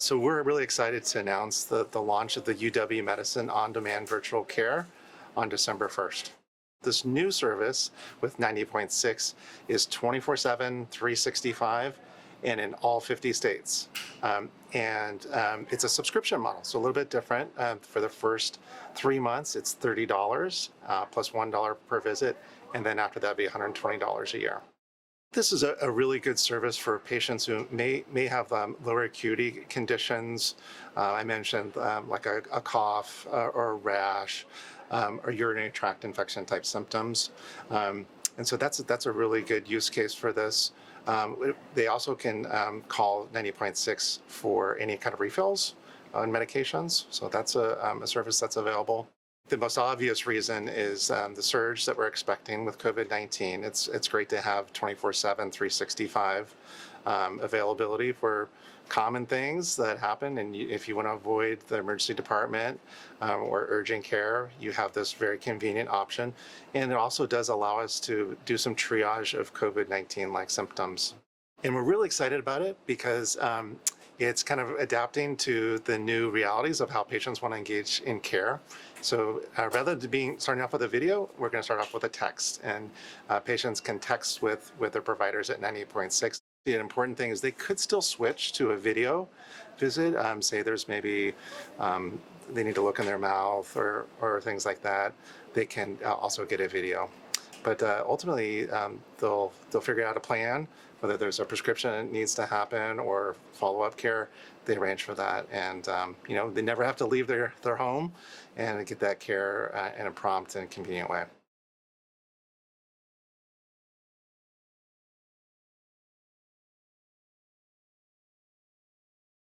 So we're really excited to announce the launch of the UW Medicine On-Demand Virtual Care on December 1st. This new service with 90.6 is 24/7, 365, and in all 50 states. It's a subscription model, so a little bit different. For the first 3 months, it's $30 plus $1 per visit, and then after that, it'll be $120 a year. This is a really good service for patients who may have lower acuity conditions. I mentioned like a cough or a rash or urinary tract infection type symptoms. And so that's a really good use case for this. They also can call 90.6 for any kind of refills on medications. So that's a service that's available. The most obvious reason is the surge that we're expecting with COVID-19. It's great to have 24/7, 365 availability for common things that happen. And if you want to avoid the emergency department or urgent care, you have this very convenient option. And it also does allow us to do some triage of COVID-19-like symptoms. And we're really excited about it because it's kind of adapting to the new realities of how patients want to engage in care. So rather than starting off with a video, we're going to start off with a text, and patients can text with their providers at 98.6. The important thing is they could still switch to a video visit. Say there's maybe they need to look in their mouth or things like that. They can also get a video. But ultimately, they'll figure out a plan, whether there's a prescription that needs to happen or follow-up care. They arrange for that, and they never have to leave their home and get that care in a prompt and convenient way.